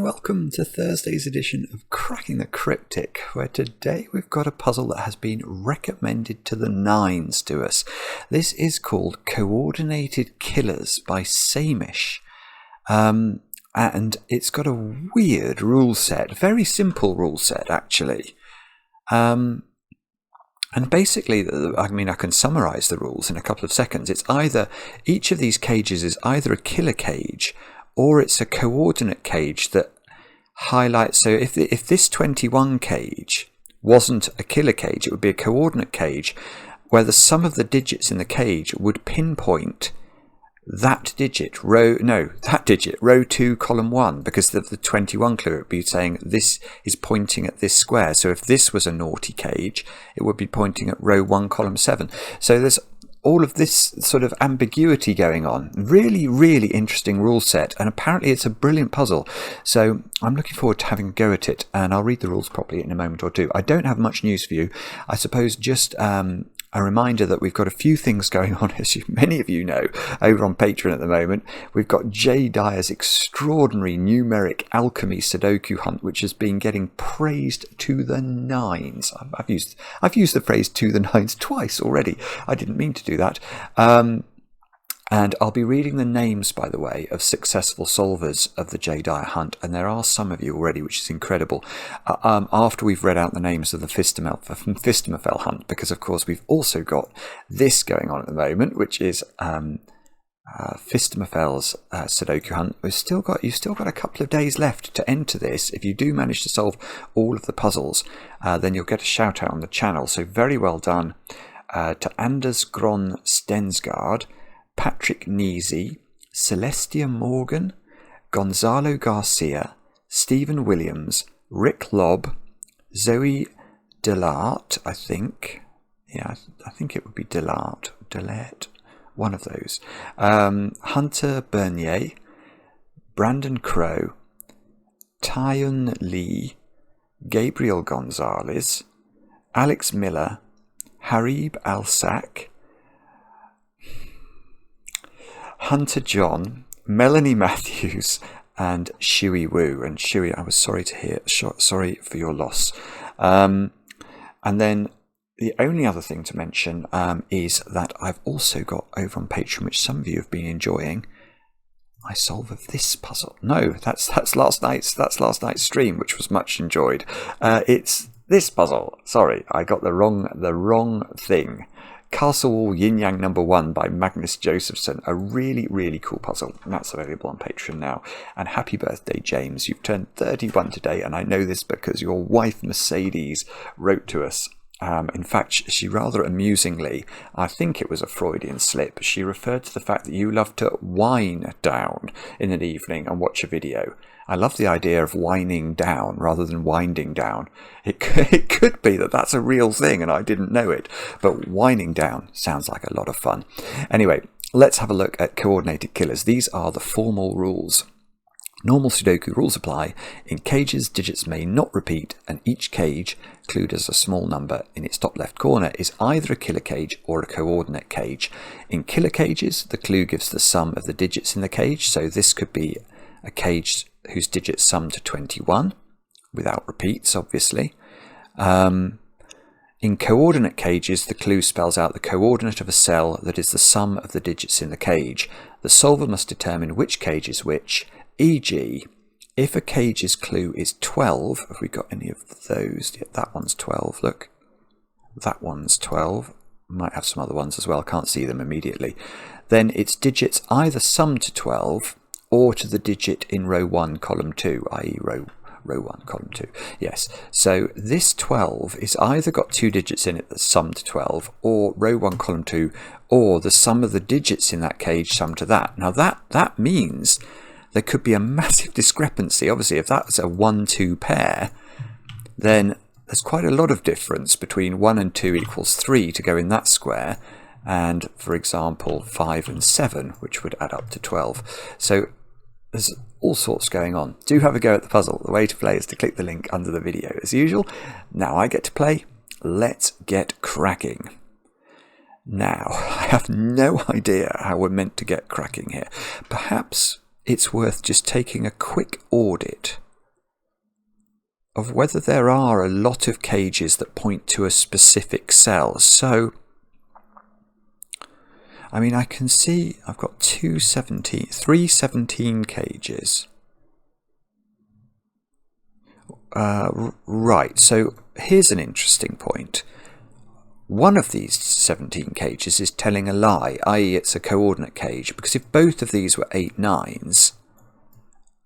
and welcome to Thursday's edition of Cracking the Cryptic, where today we've got a puzzle that has been recommended to the nines to us. This is called Coordinated Killers by Samish, and it's got a weird rule set, very simple rule set actually. And basically, I can summarise the rules in a couple of seconds. It's either, each of these cages is either a killer cage or it's a coordinate cage that highlights. So if this 21 cage wasn't a killer cage, it would be a coordinate cage where the sum of the digits in the cage would pinpoint that digit, row 2, column 1, because of the 21 clue. It would be saying this is pointing at this square. So if this was a naughty cage, it would be pointing at row 1, column 7. So there's all of this sort of ambiguity going on. Really, really interesting rule set, and apparently it's a brilliant puzzle. So I'm looking forward to having a go at it, and I'll read the rules properly in a moment or two. I don't have much news for you. I suppose just a reminder that we've got a few things going on, as many of you know, over on Patreon at the moment. We've got Jay Dyer's extraordinary numeric alchemy Sudoku hunt, which has been getting praised to the nines. I've used the phrase "to the nines" twice already. I didn't mean to do that. And I'll be reading the names, by the way, of successful solvers of the Jay Dyer hunt, and there are some of you already, which is incredible, after we've read out the names of the Phistomefel hunt, because, of course, we've also got this going on at the moment, which is Phistomefel's Sudoku hunt. You've still got a couple of days left to enter this. If you do manage to solve all of the puzzles, then you'll get a shout-out on the channel. So very well done to Anders Gron Stensgaard, Patrick Neasy, Celestia Morgan, Gonzalo Garcia, Stephen Williams, Rick Lobb, Zoe Delart, I think it would be Delart, one of those, Hunter Bernier, Brandon Crow, Tyun Lee, Gabriel Gonzalez, Alex Miller, Harib Alsak, Hunter John, Melanie Matthews, and Shui Wu. And Shui, I was sorry for your loss. And then the only other thing to mention is that I've also got over on Patreon, which some of you have been enjoying, my solve of this puzzle. No, that's last night's stream, which was much enjoyed. It's this puzzle. Sorry, I got the wrong thing. Castle Wall Yin Yang number 1 by Magnus Josephson. A really, really cool puzzle, and that's available on Patreon now. And happy birthday, James. You've turned 31 today, and I know this because your wife Mercedes wrote to us. In fact, she rather amusingly, I think it was a Freudian slip, she referred to the fact that you love to wind down in an evening and watch a video. I love the idea of winding down rather than winding down. It could be that that's a real thing and I didn't know it, but winding down sounds like a lot of fun. Anyway, let's have a look at coordinated killers. These are the formal rules. Normal Sudoku rules apply. In cages, digits may not repeat, and each cage, clued as a small number in its top left corner, is either a killer cage or a coordinate cage. In killer cages, the clue gives the sum of the digits in the cage, so this could be a cage whose digits sum to 21, without repeats, obviously. In coordinate cages, the clue spells out the coordinate of a cell that is the sum of the digits in the cage. The solver must determine which cage is which, e.g., if a cage's clue is 12, have we got any of those? Yeah, that one's 12, look. That one's 12. Might have some other ones as well, can't see them immediately. Then its digits either sum to 12 or to the digit in row 1, column 2, i.e. row 1, column 2. Yes, so this 12 is either got 2 digits in it that sum to 12, or row 1, column 2, or the sum of the digits in that cage sum to that. Now that means there could be a massive discrepancy. Obviously, if that was a 1-2 pair, then there's quite a lot of difference between 1 and 2 equals 3 to go in that square, and, for example, 5 and 7, which would add up to 12. So there's all sorts going on. Do have a go at the puzzle. The way to play is to click the link under the video as usual. Now I get to play. Let's get cracking. Now, I have no idea how we're meant to get cracking here. Perhaps it's worth just taking a quick audit of whether there are a lot of cages that point to a specific cell. So, I mean, I can see I've got 317 cages. Right, so here's an interesting point. One of these 17 cages is telling a lie, i.e. it's a coordinate cage, because if both of these were 8 9s,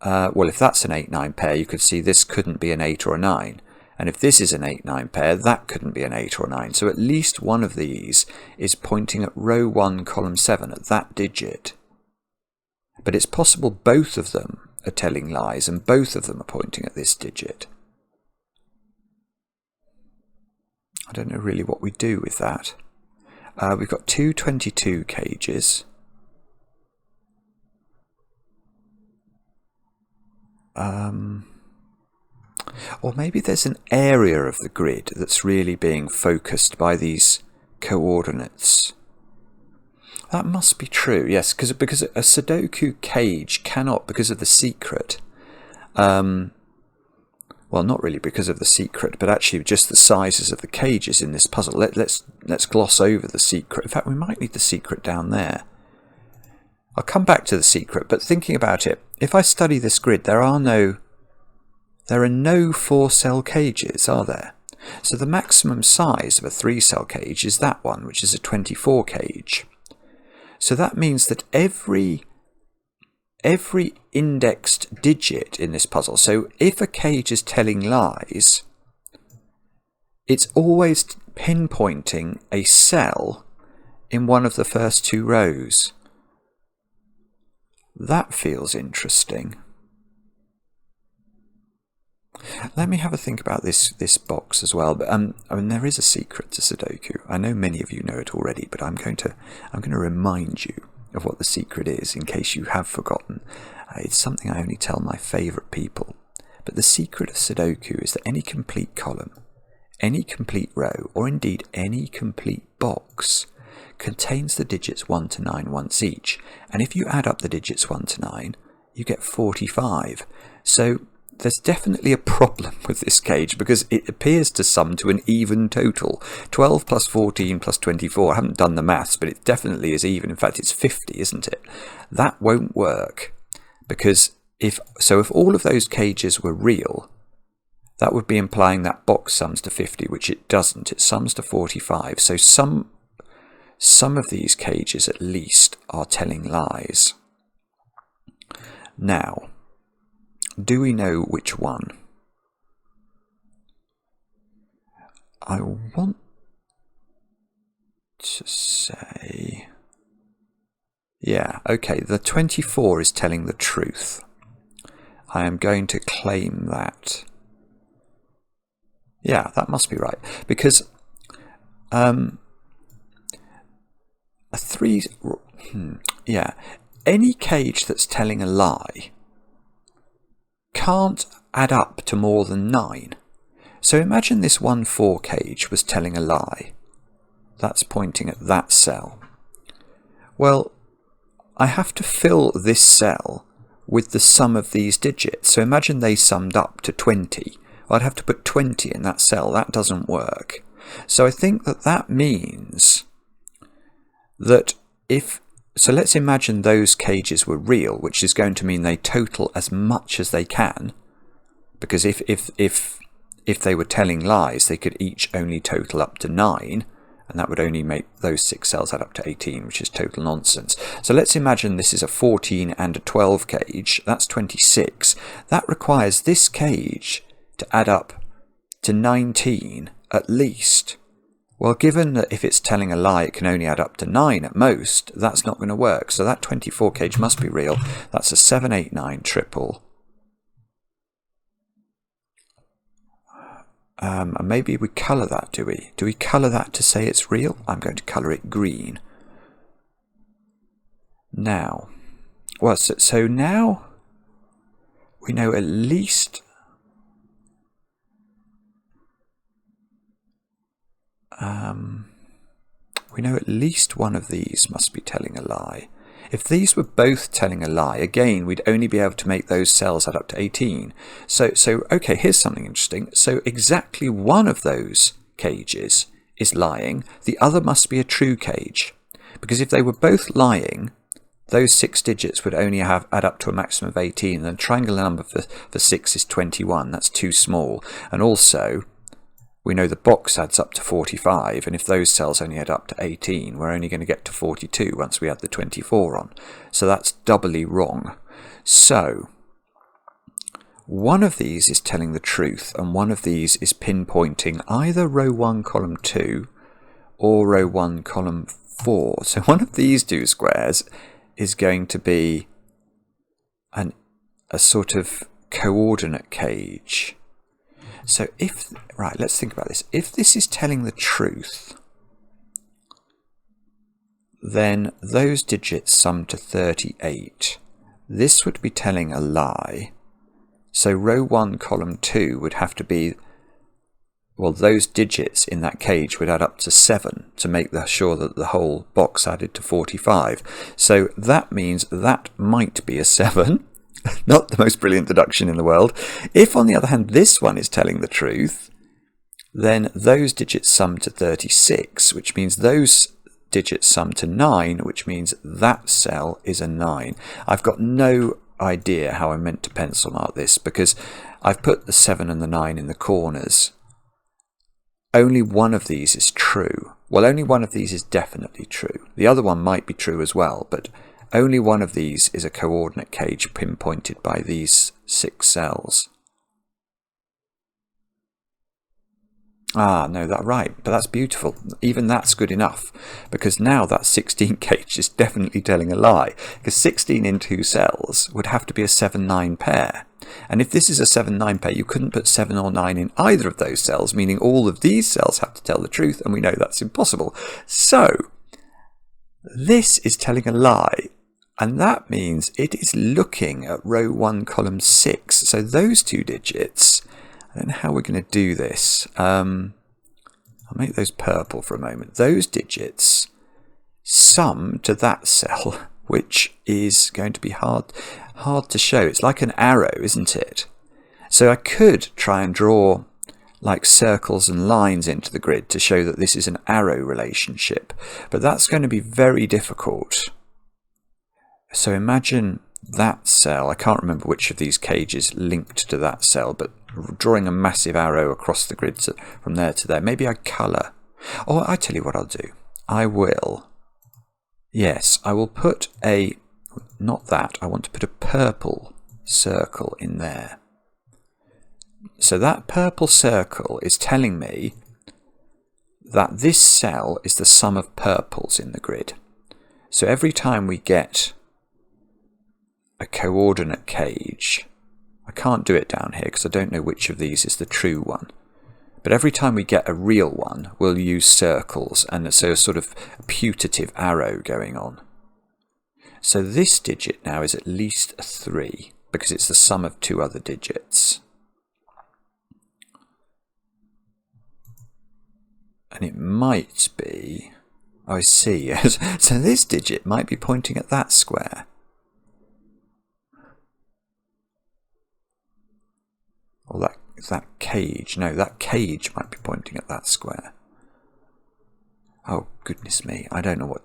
well, if that's an 8-9 pair, you could see this couldn't be an 8 or a 9. And if this is an 8-9 pair, that couldn't be an 8 or a 9. So at least one of these is pointing at row 1, column 7, at that digit. But it's possible both of them are telling lies and both of them are pointing at this digit. I don't know really what we do with that. We've got 222 cages. Or maybe there's an area of the grid that's really being focused by these coordinates. That must be true, yes, because a Sudoku cage cannot, because of the secret, well, not really because of the secret, but actually just the sizes of the cages in this puzzle. Let's gloss over the secret. In fact, we might need the secret down there. I'll come back to the secret, but thinking about it, if I study this grid, there are no 4-cell cages, are there? So the maximum size of a 3-cell cage is that one, which is a 24 cage. So that means that every indexed digit in this puzzle, so if a cage is telling lies, it's always pinpointing a cell in one of the first 2 rows. That feels interesting. Let me have a think about this box as well. But I mean, there is a secret to Sudoku. I know many of you know it already, but I'm going to remind you of what the secret is in case you have forgotten. It's something I only tell my favourite people. But the secret of Sudoku is that any complete column, any complete row, or indeed any complete box contains the digits 1 to 9 once each. And if you add up the digits 1 to 9, you get 45. So there's definitely a problem with this cage because it appears to sum to an even total. 12 plus 14 plus 24. I haven't done the maths, but it definitely is even. In fact, it's 50, isn't it? That won't work because if all of those cages were real, that would be implying that box sums to 50, which it doesn't. It sums to 45. So some of these cages at least are telling lies. Now, do we know which one? I want to say, yeah, okay, the 24 is telling the truth. I am going to claim that. Yeah, that must be right, because any cage that's telling a lie can't add up to more than 9. So imagine this 1-4 cage was telling a lie. That's pointing at that cell. Well, I have to fill this cell with the sum of these digits. So imagine they summed up to 20. I'd have to put 20 in that cell. That doesn't work. So I think that means that so let's imagine those cages were real, which is going to mean they total as much as they can, because if they were telling lies, they could each only total up to 9, and that would only make those 6 cells add up to 18, which is total nonsense. So let's imagine this is a 14 and a 12 cage. That's 26. That requires this cage to add up to 19 at least. Well, given that if it's telling a lie, it can only add up to 9 at most, that's not going to work. So that 24 cage must be real. That's a 7, 8, 9 triple. And maybe we colour that, do we? Do we colour that to say it's real? I'm going to colour it green. Now, well, so now we know at least one of these must be telling a lie. If these were both telling a lie, again, we'd only be able to make those cells add up to 18. So okay, here's something interesting. So exactly one of those cages is lying. The other must be a true cage. Because if they were both lying, those 6 digits would only add up to a maximum of 18. And the triangular number for 6 is 21. That's too small. And also, we know the box adds up to 45, and if those cells only add up to 18, we're only going to get to 42 once we add the 24 on. So that's doubly wrong. So one of these is telling the truth, and one of these is pinpointing either row 1, column 2, or row 1, column 4. So one of these two squares is going to be a sort of coordinate cage. So right, let's think about this. If this is telling the truth, then those digits sum to 38. This would be telling a lie. So row 1, column 2 would have to be, well, those digits in that cage would add up to 7 to make sure that the whole box added to 45. So that means that might be a 7. Not the most brilliant deduction in the world. If, on the other hand, this one is telling the truth, then those digits sum to 36, which means those digits sum to 9, which means that cell is a 9. I've got no idea how I'm meant to pencil mark this, because I've put the 7 and the 9 in the corners. Only one of these is true. Well, only one of these is definitely true. The other one might be true as well, but only one of these is a coordinate cage pinpointed by these 6 cells. Ah, no, that's right, but that's beautiful. Even that's good enough, because now that 16 cage is definitely telling a lie, because 16 in 2 cells would have to be a 7-9 pair. And if this is a 7-9 pair, you couldn't put 7 or 9 in either of those cells, meaning all of these cells have to tell the truth, and we know that's impossible. So this is telling a lie, and that means it is looking at row 1, column 6. So those 2 digits, I don't know how we're going to do this. I'll make those purple for a moment. Those digits sum to that cell, which is going to be hard to show. It's like an arrow, isn't it? So I could try and draw like circles and lines into the grid to show that this is an arrow relationship, but that's going to be very difficult. So imagine that cell, I can't remember which of these cages linked to that cell, but drawing a massive arrow across the grid from there to there. Maybe I colour. Or I tell you what I'll do. I will put not that, I want to put a purple circle in there. So that purple circle is telling me that this cell is the sum of purples in the grid. So every time we get a coordinate cage, I can't do it down here because I don't know which of these is the true one, but every time we get a real one, we'll use circles, and so a sort of putative arrow going on. So this digit now is at least a 3 because it's the sum of 2 other digits. And it might be, I see, so this digit might be pointing at that square. Or that cage. No, that cage might be pointing at that square. Oh, goodness me. I don't know what...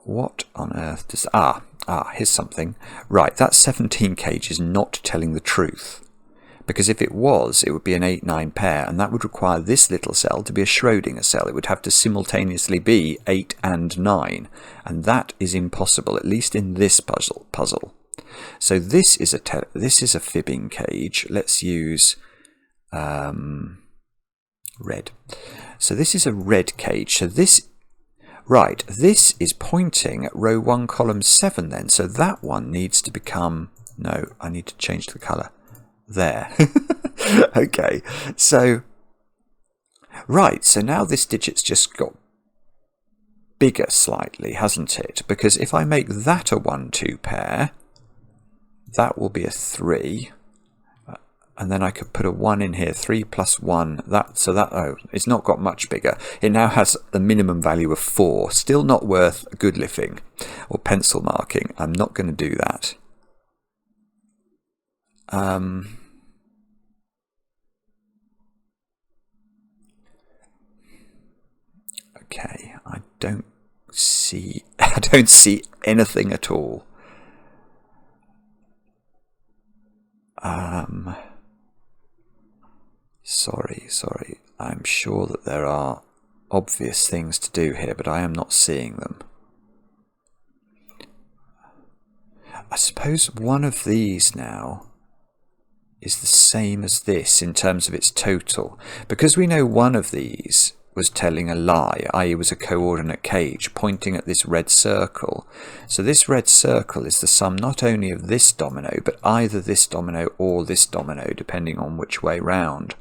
What on earth does... here's something. Right, that 17 cage is not telling the truth. Because if it was, it would be an 8-9 pair, and that would require this little cell to be a Schrödinger cell. It would have to simultaneously be 8 and 9, and that is impossible, at least in this puzzle. So this is a fibbing cage. Let's use red. So this is a red cage. So this is pointing at row 1, column 7 then. So that one needs to become... No, I need to change the colour. There. Okay, so now this digit's just got bigger slightly, hasn't it? Because if I make that a 1-2 pair, that will be a 3. And then I could put a 1 in here, 3 plus 1, oh, it's not got much bigger. It now has a minimum value of 4, still not worth good living or pencil marking. I'm not going to do that. Okay, I don't see anything at all. Sorry. I'm sure that there are obvious things to do here, but I am not seeing them. I suppose one of these now is the same as this in terms of its total, because we know one of these was telling a lie, i.e. was a coordinate cage pointing at this red circle. So this red circle is the sum not only of this domino, but either this domino or this domino, depending on which way round.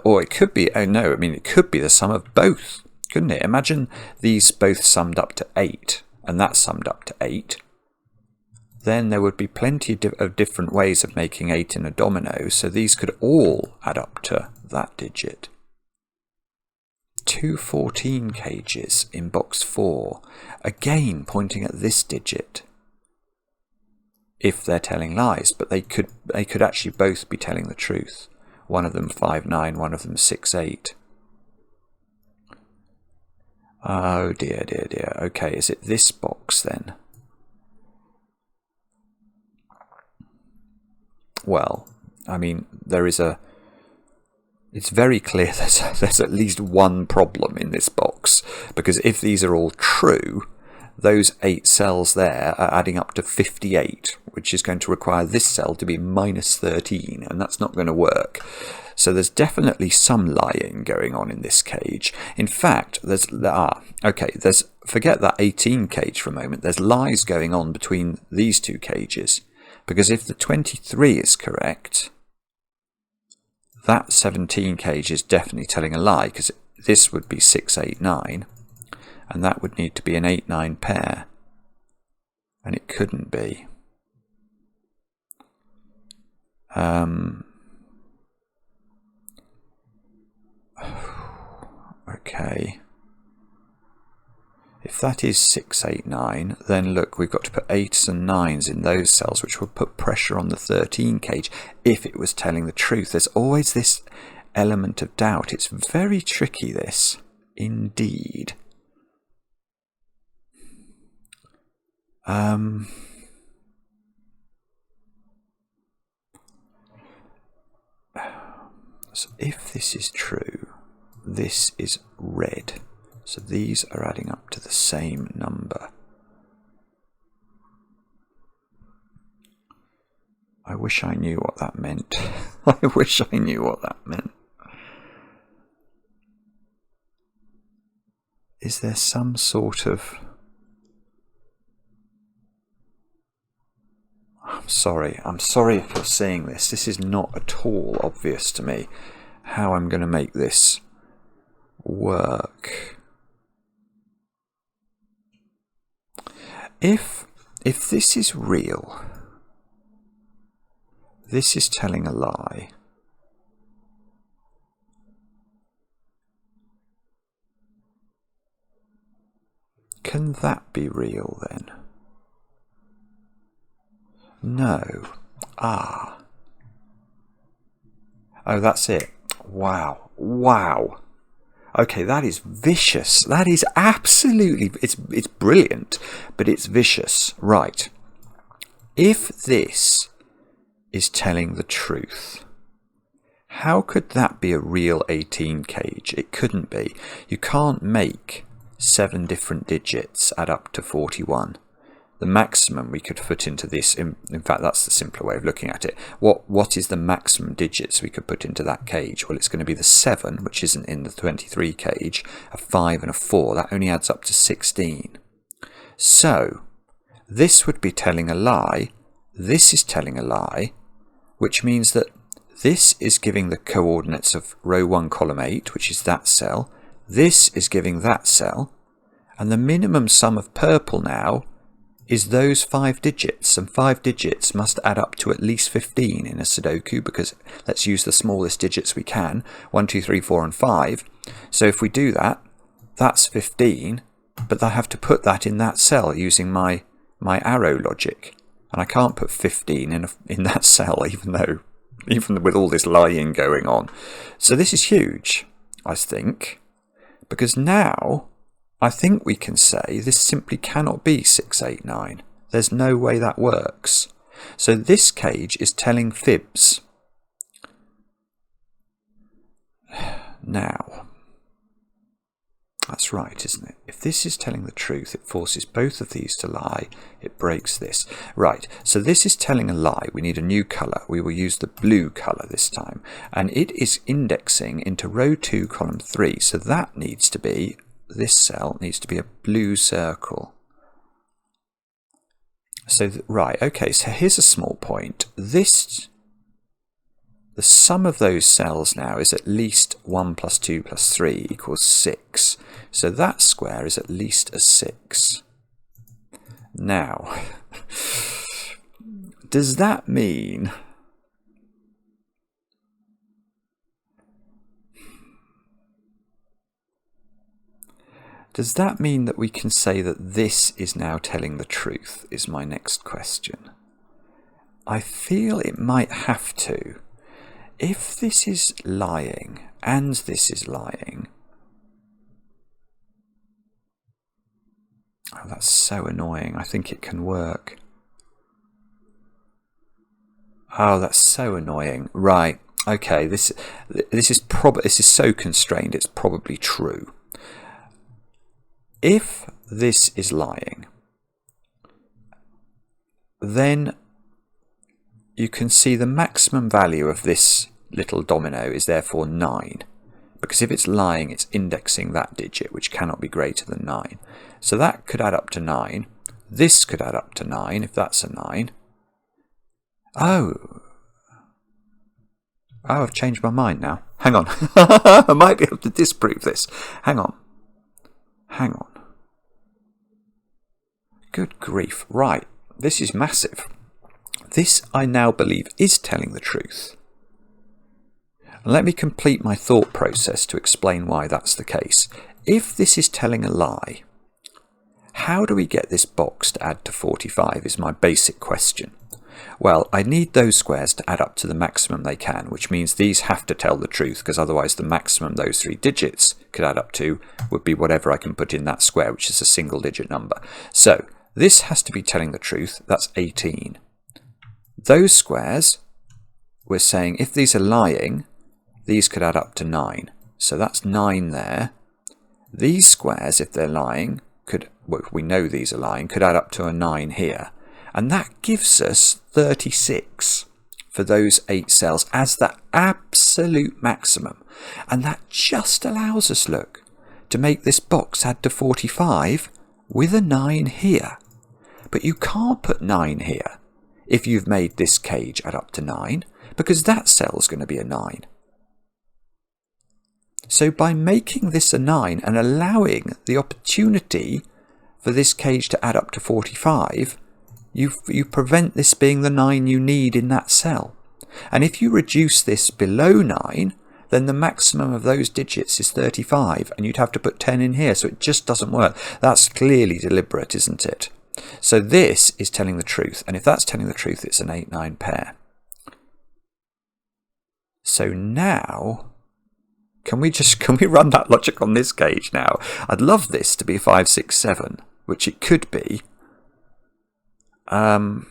Or it could be, it could be the sum of both, couldn't it? Imagine these both summed up to 8, and that summed up to 8. Then there would be plenty of different ways of making 8 in a domino, so these could all add up to that digit. 2 14 cages in box 4, again pointing at this digit, if they're telling lies, but they could actually both be telling the truth. One of them 5 9, one of them 6 8. Oh dear. Okay, is it this box then? Well, I mean, it's very clear there's at least one problem in this box, because if these are all true, those 8 cells there are adding up to 58, which is going to require this cell to be minus 13, and that's not going to work. So there's definitely some lying going on in this cage. In fact, forget that 18 cage for a moment. There's lies going on between these two cages, because if the 23 is correct, that 17 cage is definitely telling a lie, because this would be 6 8 9, and that would need to be an 8 9 pair, and it couldn't be. Okay. If that is 6 8 9, then look, we've got to put 8s and 9s in those cells, which will put pressure on the 13 cage if it was telling the truth. There's always this element of doubt. It's very tricky, this, indeed. So if this is true, this is red. So these are adding up to the same number. I wish I knew what that meant. I wish I knew what that meant. Is there some sort of... I'm sorry if you're seeing this. This is not at all obvious to me how I'm going to make this work. If this is real, this is telling a lie. Can that be real then? No. Ah. Oh, that's it. Wow. Okay, that is vicious. That is absolutely... It's brilliant, but it's vicious. Right. If this is telling the truth, how could that be a real 18 cage? It couldn't be. You can't make 7 different digits add up to 41. The maximum we could put into this, in fact that's the simpler way of looking at it, what is the maximum digits we could put into that cage? Well, it's going to be the 7, which isn't in the 23 cage, a 5 and a 4, that only adds up to 16. So this would be telling a lie, this is telling a lie, which means that this is giving the coordinates of row 1 column 8, which is that cell, this is giving that cell, and the minimum sum of purple now is those 5 digits, and 5 digits must add up to at least 15 in a Sudoku, because let's use the smallest digits we can, 1, 2, 3, 4 and 5. So if we do that, that's 15, but I have to put that in that cell using my arrow logic, and I can't put 15 in that cell, even with all this lying going on. So this is huge, I think, because now I think we can say this simply cannot be 6, 8, 9. There's no way that works. So this cage is telling fibs. Now, that's right, isn't it? If this is telling the truth, it forces both of these to lie. It breaks this. Right, so this is telling a lie. We need a new colour. We will use the blue colour this time. And it is indexing into row 2, column 3. So that needs to be, this cell needs to be a blue circle. So, right, okay, so here's a small point. The sum of those cells now is at least 1 plus 2 plus 3 equals 6. So that square is at least a 6. Now, does that mean that we can say that this is now telling the truth, is my next question. I feel it might have to. If this is lying and this is lying... Oh, that's so annoying. I think it can work. Oh, that's so annoying. Right. Okay, this is so constrained, it's probably true. If this is lying, then you can see the maximum value of this little domino is therefore 9. Because if it's lying, it's indexing that digit, which cannot be greater than 9. So that could add up to 9. This could add up to 9, if that's a 9. Oh, I've changed my mind now. Hang on. I might be able to disprove this. Hang on. Good grief. Right. This is massive. This, I now believe, is telling the truth. Let me complete my thought process to explain why that's the case. If this is telling a lie, how do we get this box to add to 45 is my basic question. Well, I need those squares to add up to the maximum they can, which means these have to tell the truth, because otherwise the maximum those 3 digits could add up to would be whatever I can put in that square, which is a single digit number. So this has to be telling the truth. That's 18. Those squares, we're saying if these are lying, these could add up to 9. So that's 9 there. These squares, if they're lying, could, well, we know these are lying, could add up to a 9 here. And that gives us 36 for those 8 cells as the absolute maximum. And that just allows us, look, to make this box add to 45 with a 9 here. But you can't put 9 here if you've made this cage add up to 9, because that cell's going to be a 9. So by making this a 9 and allowing the opportunity for this cage to add up to 45, you prevent this being the 9 you need in that cell. And if you reduce this below 9, then the maximum of those digits is 35, and you'd have to put 10 in here, so it just doesn't work. That's clearly deliberate, isn't it? So this is telling the truth, and if that's telling the truth, it's an 8-9 pair. So now, can we run that logic on this cage now? I'd love this to be 5, 6, 7, which it could be. Hang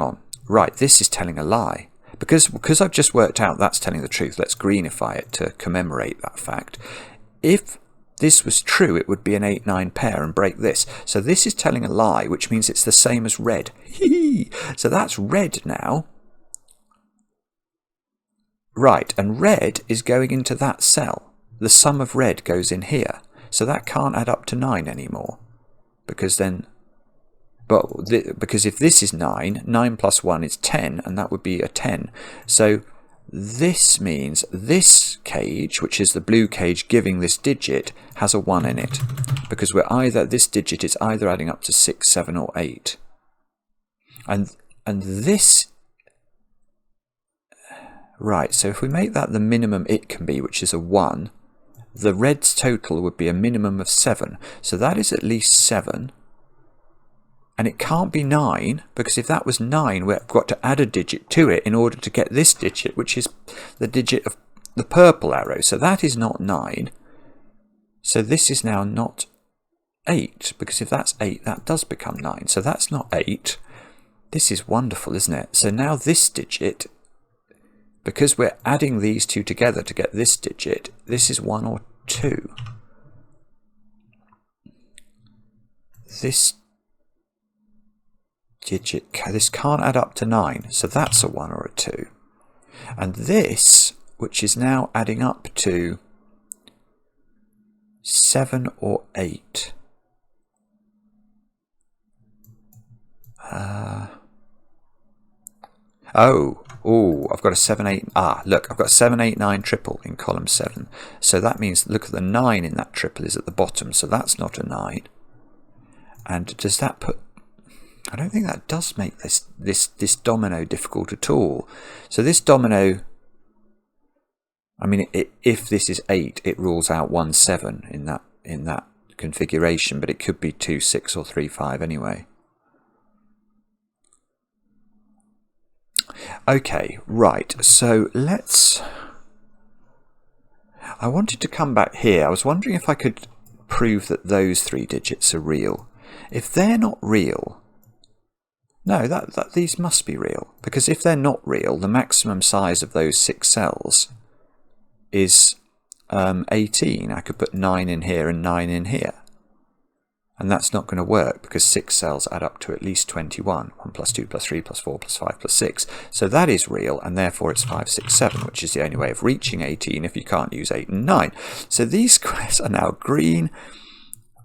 on. Right, this is telling a lie. Because I've just worked out that's telling the truth, let's greenify it to commemorate that fact. If this was true, it would be an 8-9 pair and break this. So this is telling a lie, which means it's the same as red. So that's red now. Right, and red is going into that cell. The sum of red goes in here. So that can't add up to 9 anymore. Because then... because if this is 9, 9 plus 1 is 10, and that would be a 10. So this means this cage, which is the blue cage giving this digit, has a 1 in it, because this digit is either adding up to 6, 7 or 8. And this, right, so if we make that the minimum it can be, which is a 1, the red's total would be a minimum of 7. So that is at least 7. And it can't be 9, because if that was 9, we've got to add a digit to it in order to get this digit, which is the digit of the purple arrow. So that is not 9. So this is now not 8, because if that's 8, that does become 9. So that's not 8. This is wonderful, isn't it? So now this digit, because we're adding these two together to get this digit, this is 1 or 2. This digit, this can't add up to 9, so that's a 1 or a 2. And this, which is now adding up to 7 or 8. I've got a 7, 8. Look, I've got 7, 8, 9 triple in column 7. So that means, look at the 9 in that triple is at the bottom, so that's not a 9. And does that put... I don't think that does make this domino difficult at all. So this domino, I mean, if this is 8, it rules out 1, 7 in that configuration, but it could be 2, 6 or 3, 5 anyway. Okay, right, so I wanted to come back here. I was wondering if I could prove that those 3 digits are real. If they're not real, no, these must be real, because if they're not real, the maximum size of those 6 cells is 18. I could put 9 in here and 9 in here. And that's not going to work, because 6 cells add up to at least 21. 1 plus 2 plus 3 plus 4 plus 5 plus 6. So that is real, and therefore it's 5, 6, 7, which is the only way of reaching 18 if you can't use 8 and 9. So these squares are now green.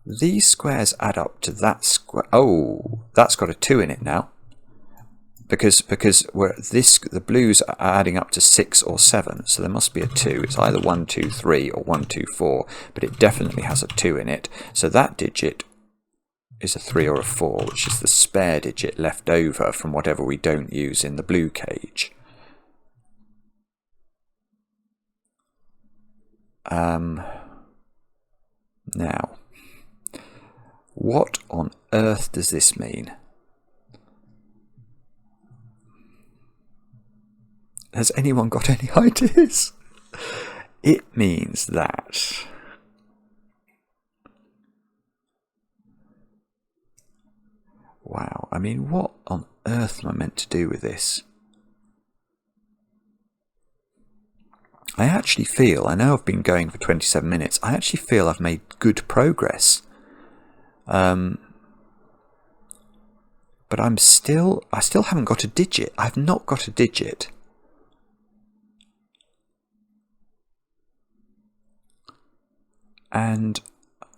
These squares add up to that square. Oh, that's got a 2 in it now. Because the blues are adding up to 6 or 7, so there must be a 2. It's either 1, 2, 3 or 1, 2, 4, but it definitely has a 2 in it. So that digit is a 3 or a 4, which is the spare digit left over from whatever we don't use in the blue cage. Now, what on earth does this mean? Has anyone got any ideas? It means that wow, I mean, what on earth am I meant to do with this? I actually feel, I know I've been going for 27 minutes, I actually feel I've made good progress. But I still haven't got a digit. I've not got a digit. And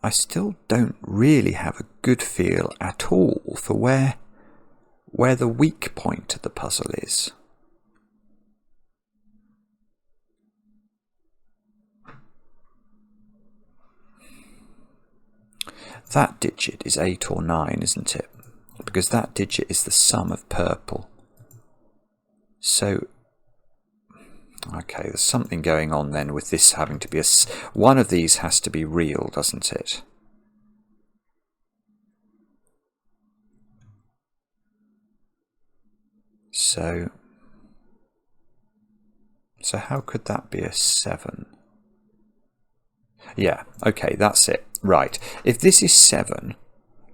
I still don't really have a good feel at all for where the weak point of the puzzle is. That digit is 8 or 9, isn't it? Because that digit is the sum of purple. So, okay, there's something going on then with this having to be one of these has to be real, doesn't it? So how could that be a 7? Yeah, okay, that's it. Right, if this is 7,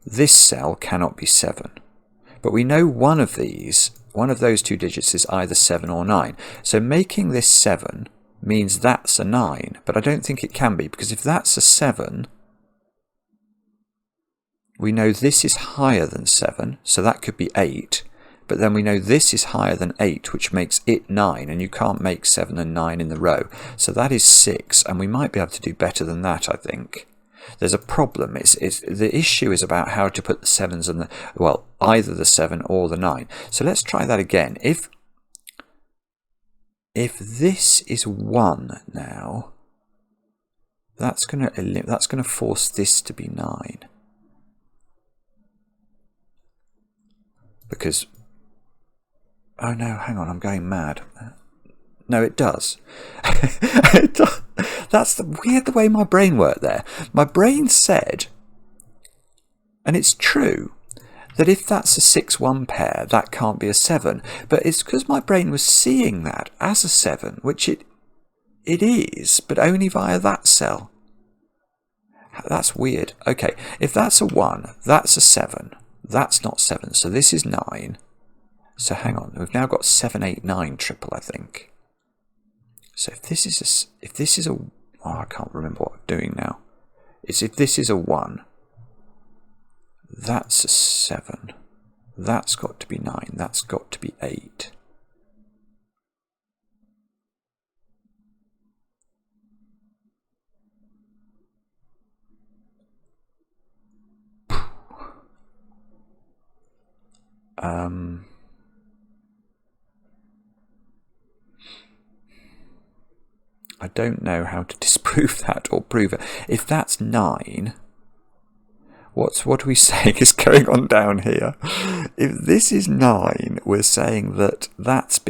this cell cannot be 7. But we know one of those 2 digits is either 7 or 9. So making this 7 means that's a 9, but I don't think it can be, because if that's a 7, we know this is higher than 7, so that could be 8, but then we know this is higher than 8, which makes it 9, and you can't make 7 and 9 in the row. So that is 6, and we might be able to do better than that, I think. There's a problem. The issue is about how to put the 7s and either the 7 or the 9. So let's try that again. If if this is 1 now, that's going to force this to be 9. Because, oh no, hang on, I'm going mad. No, it does. It does. That's weird the way my brain worked there. My brain said, and it's true, that if that's a 6-1 pair, that can't be a 7. But it's because my brain was seeing that as a 7, which it is, but only via that cell. That's weird. Okay, if that's a 1, that's a 7. That's not 7, so this is 9. So hang on, we've now got 7, 8, 9 triple, I think. So if this is a, oh, I can't remember what I'm doing now. If this is a 1, that's a 7. That's got to be 9. That's got to be 8. I don't know how to disprove that or prove it. If that's 9, what are we saying is going on down here? If this is 9, we're saying that that's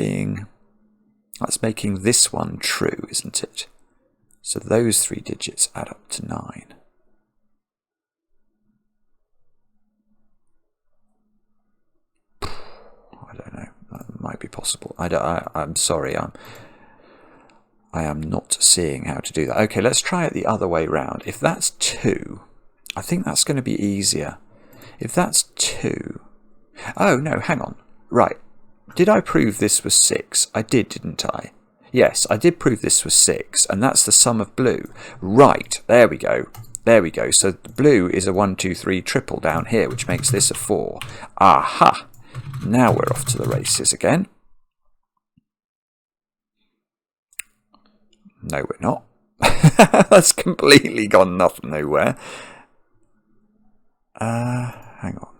making this one true, isn't it? So those 3 digits add up to 9. I don't know. That might be possible. I'm sorry. I am not seeing how to do that. Okay, let's try it the other way round. If that's 2, I think that's going to be easier. If that's 2... Oh, no, hang on. Right. Did I prove this was 6? I did, didn't I? Yes, I did prove this was 6, and that's the sum of blue. Right, there we go. There we go. So blue is a 1, 2, 3 triple down here, which makes this a 4. Aha! Now we're off to the races again. No, we're not. That's completely gone nowhere. Hang on.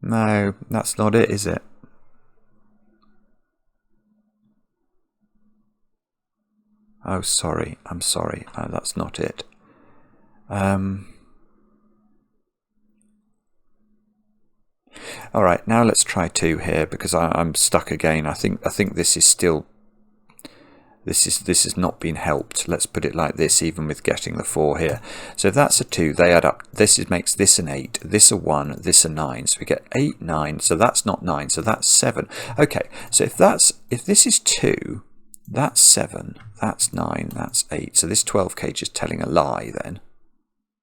No, that's not it, is it? Oh, sorry. I'm sorry. That's not it. All right, now let's try 2 here because I'm stuck again. I think this is still. This has not been helped. Let's put it like this, even with getting the 4 here. So if that's a 2, they add up. This makes this an 8, this a 1, this a 9. So we get 8, 9. So that's not 9. So that's 7. Okay. So if this is 2, that's 7, that's 9, that's 8. So this 12 cage is telling a lie then,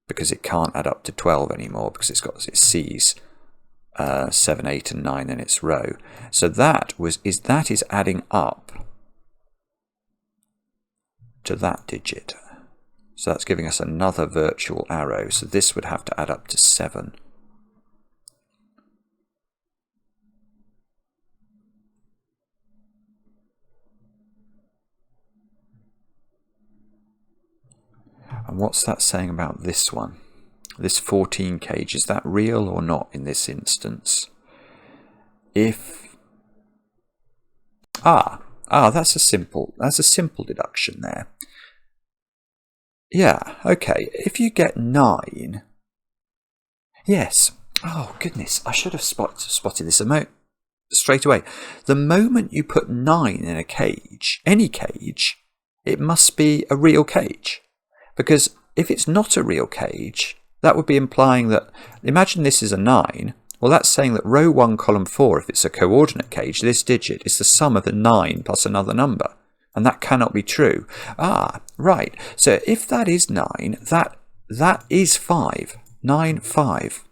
because it can't add up to 12 anymore because it sees 7, 8, and 9 in its row. So that is adding up to that digit. So that's giving us another virtual arrow. So this would have to add up to 7. And what's that saying about this one? This 14 cage, is that real or not in this instance? That's a simple deduction there. Yeah, okay. If you get 9, yes. Oh goodness, I should have spotted this straight away. The moment you put 9 in a cage, any cage, it must be a real cage. Because if it's not a real cage, that would be implying that, imagine this is a 9. Well, that's saying that row 1, column 4, if it's a coordinate cage, this digit is the sum of a 9 plus another number. And that cannot be true. Ah, right. So if that is 9, that is 5. 9, 5.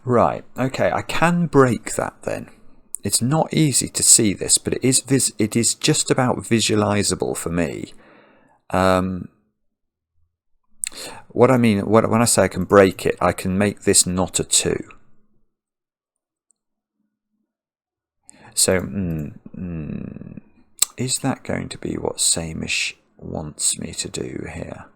Right, okay, I can break that then. It's not easy to see this, but it is just about visualizable for me. What I mean, when I say I can break it, I can make this not a 2. So, is that going to be what Samish wants me to do here?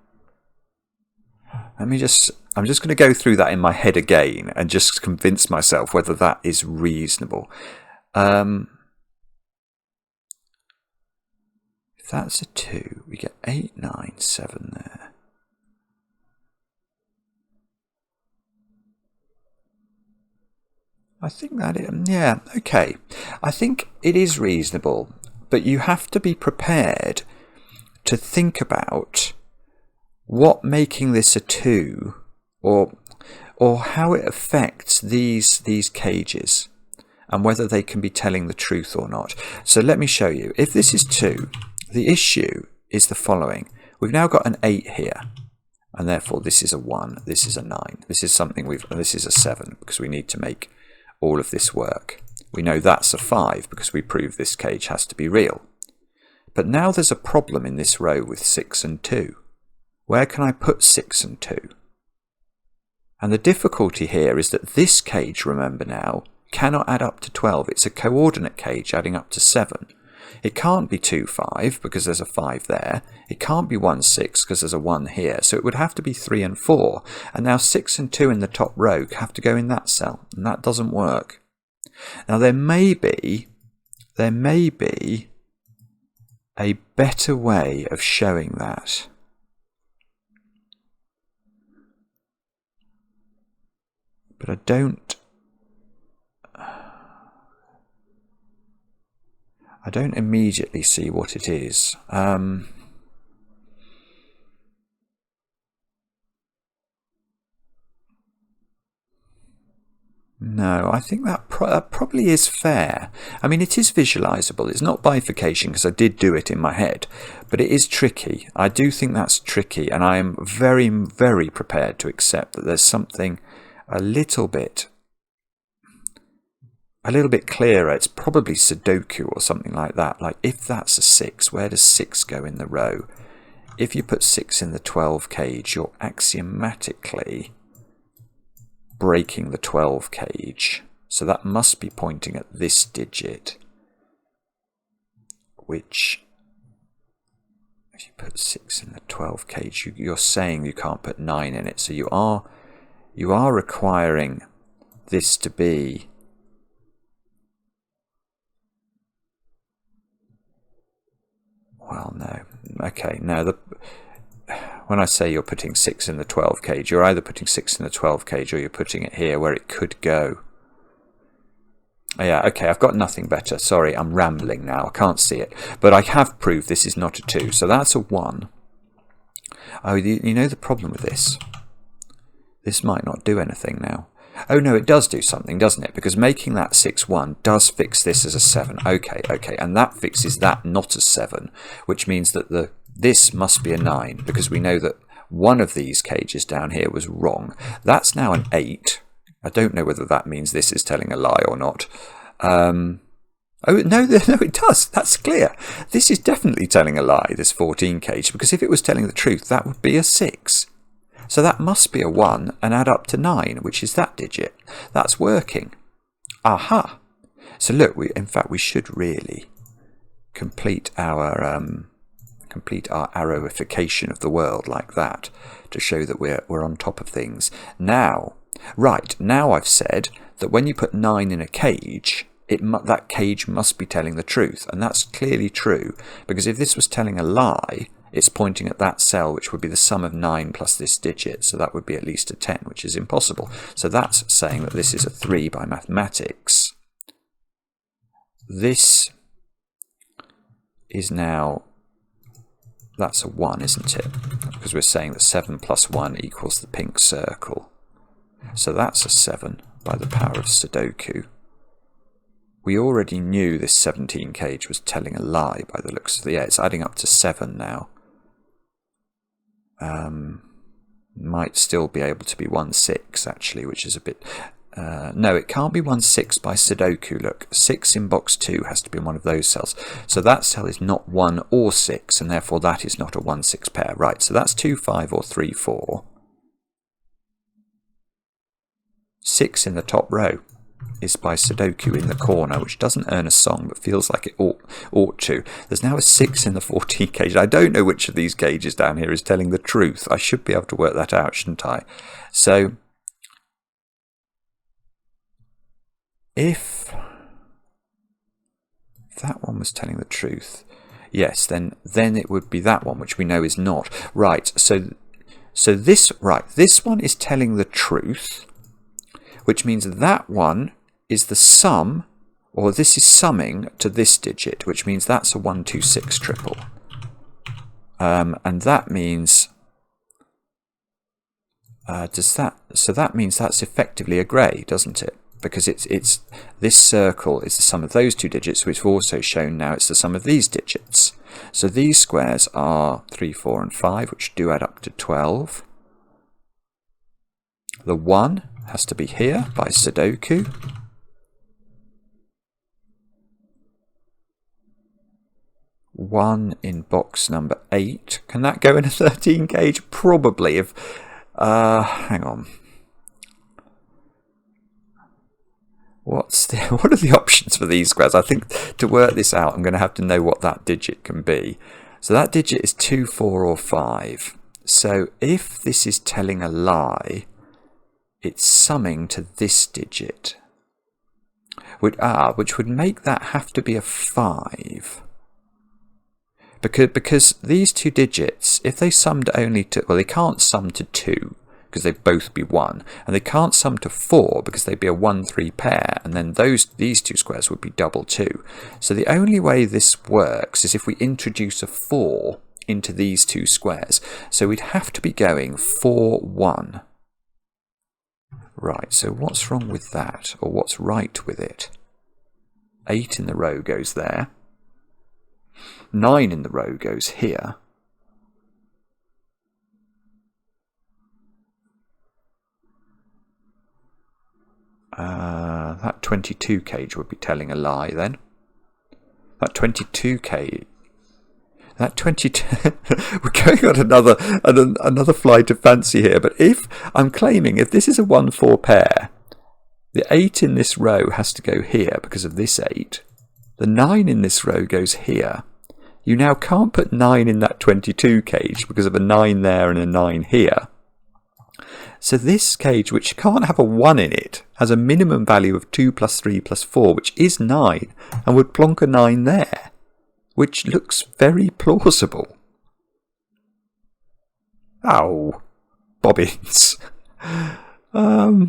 I'm just going to go through that in my head again and just convince myself whether that is reasonable. If that's a 2, we get 8, 9, 7 there. I think that yeah, okay. I think it is reasonable, but you have to be prepared to think about what making this a 2 or how it affects these cages and whether they can be telling the truth or not. So let me show you. If this is 2, the issue is the following. We've now got an 8 here, and therefore this is a 1, this is a 9. This is something this is a 7 because we need to make all of this work. We know that's a 5 because we prove this cage has to be real. But now there's a problem in this row with 6 and 2. Where can I put 6 and 2? And the difficulty here is that this cage, remember now, cannot add up to 12. It's a coordinate cage adding up to 7. It can't be 2, 5 because there's a 5 there. It can't be 1, 6 because there's a 1 here. So it would have to be 3 and 4. And now 6 and 2 in the top row have to go in that cell. And that doesn't work. Now there may be a better way of showing that. But I don't immediately see what it is. No, I think that probably is fair. I mean, it is visualizable. It's not bifurcation because I did do it in my head, but it is tricky. I do think that's tricky, and I am very, very prepared to accept that there's something a little bit clearer. It's probably Sudoku or something like that. Like, if that's a 6, where does 6 go in the row? If you put 6 in the 12 cage, you're axiomatically breaking the 12 cage. So that must be pointing at this digit, which, if you put 6 in the 12 cage, you're saying you can't put 9 in it. So you are requiring this to be well, no. Okay, now when I say you're putting 6 in the 12 cage, you're either putting 6 in the 12 cage or you're putting it here where it could go. Oh, yeah, okay, I've got nothing better. Sorry, I'm rambling now. I can't see it. But I have proved this is not a 2, so that's a 1. Oh, you know the problem with this? This might not do anything now. Oh no, it does do something, doesn't it? Because making that 6-1 does fix this as a 7. Okay, and that fixes that not as 7, which means that this must be a 9, because we know that one of these cages down here was wrong. That's now an 8. I don't know whether that means this is telling a lie or not. Oh, no, it does. That's clear. This is definitely telling a lie, this 14 cage, because if it was telling the truth, that would be a 6. So that must be a 1 and add up to 9, which is that digit. That's working. Aha! So look, in fact, we should really complete our arrowification of the world like that to show that we're on top of things. Now I've said that when you put 9 in a cage, that cage must be telling the truth, and that's clearly true, because if this was telling a lie, it's pointing at that cell, which would be the sum of 9 plus this digit, so that would be at least a 10, which is impossible. So that's saying that this is a 3 by mathematics. This is now, that's a 1, isn't it? Because we're saying that 7 plus 1 equals the pink circle. So that's a 7 by the power of Sudoku. We already knew this 17 cage was telling a lie by the looks of it. Yeah, it's adding up to 7 now. Might still be able to be 1-6 actually, which is a bit... no, it can't be 1-6 by Sudoku. Look, 6 in box 2 has to be in one of those cells. So that cell is not 1 or 6, and therefore that is not a 1-6 pair. Right, so that's 2-5 or 3-4. 6 in the top row. is by Sudoku in the corner, which doesn't earn a song but feels like it ought to. There's now a 6 in the 14 cage. I don't know which of these gauges down here is telling the truth. I should be able to work that out, shouldn't I? So if that one was telling the truth, yes, then it would be that one, which we know is not. Right, so this one is telling the truth, which means that one is the sum, or this is summing to this digit, which means that's a 1, 2, 6 triple. And that means so that means that's effectively a grey, doesn't it? Because it's this circle is the sum of those two digits, which we've also shown now it's the sum of these digits. So these squares are 3, 4 and 5, which do add up to 12. The 1 has to be here by Sudoku. One in box number 8. Can that go in a 13 gauge? Probably. If hang on. What are the options for these squares? I think to work this out, I'm going to have to know what that digit can be. So that digit is 2, 4 or 5. So if this is telling a lie, it's summing to this digit, which would make that have to be a 5. Because these two digits, if they summed only to, well, they can't sum to 2 because they'd both be 1, and they can't sum to 4 because they'd be a 1, 3 pair, and then these two squares would be double 2. So the only way this works is if we introduce a 4 into these two squares. So we'd have to be going 4, 1. Right, so what's wrong with that, or what's right with it? 8 in the row goes there. 9 in the row goes here. That 22 cage would be telling a lie then. That 22 cage. That 22. We're going on another flight of fancy here. But if I'm claiming if this is a 1, 4 pair, the 8 in this row has to go here because of this 8. The 9 in this row goes here. You now can't put 9 in that 22 cage because of a 9 there and a 9 here. So this cage, which can't have a 1 in it, has a minimum value of 2 plus 3 plus 4, which is 9, and would plonk a 9 there, which looks very plausible. Ow, bobbins. I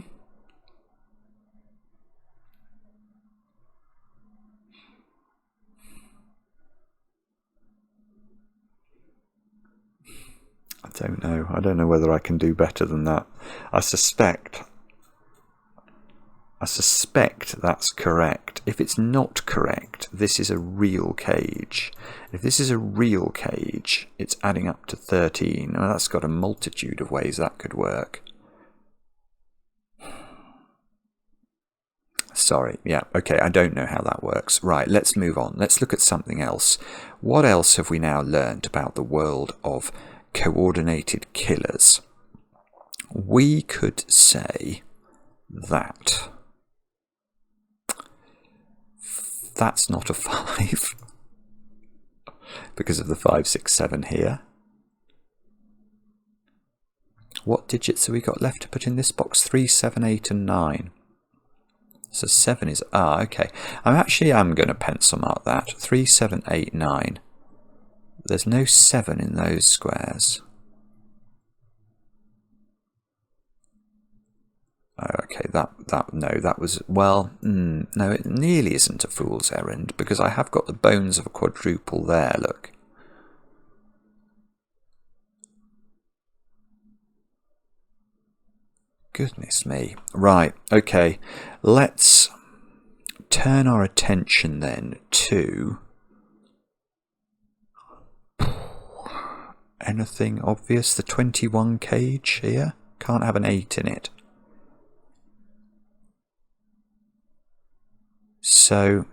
don't know. I don't know whether I can do better than that. I suspect that's correct. If it's not correct, this is a real cage. If this is a real cage, it's adding up to 13. Well, that's got a multitude of ways that could work. Sorry, yeah, okay, I don't know how that works. Right, let's move on. Let's look at something else. What else have we now learned about the world of coordinated killers? We could say that that's not a 5 because of the 5, 6, 7 here. What digits have we got left to put in this box? 3, 7, 8 and 9. So 7 is okay. I'm going to pencil mark that. 3, 7, 8, 9. There's no 7 in those squares. Okay, that was, well, no, it nearly isn't a fool's errand, because I have got the bones of a quadruple there, look. Goodness me. Right, okay, let's turn our attention then to anything obvious. The 21 cage here can't have an 8 in it. So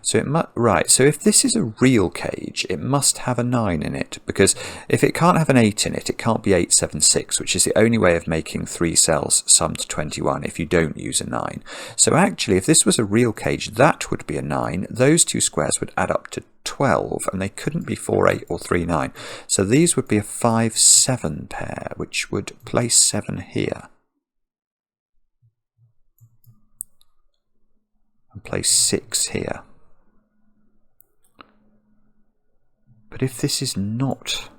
So right, so if this is a real cage, it must have a 9 in it, because if it can't have an 8 in it, it can't be 876, which is the only way of making 3 cells sum to 21 if you don't use a 9. So actually, if this was a real cage, that would be a 9. Those two squares would add up to 12, and they couldn't be 4, 8 or 3, 9. So these would be a 5, 7 pair, which would place 7 here. And place 6 here. But if this is not...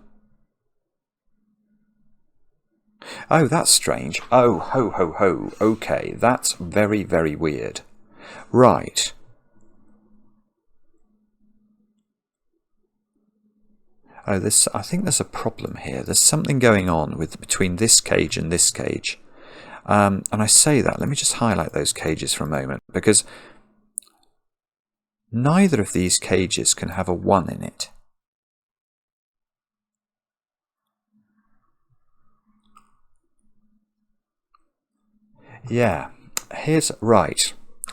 Oh, that's strange. Oh, ho, ho, ho. Okay, that's very, very weird. Right. Oh, I think there's a problem here. There's something going on between this cage and this cage. And I say that, let me just highlight those cages for a moment, because neither of these cages can have a 1 in it. Yeah, here's right.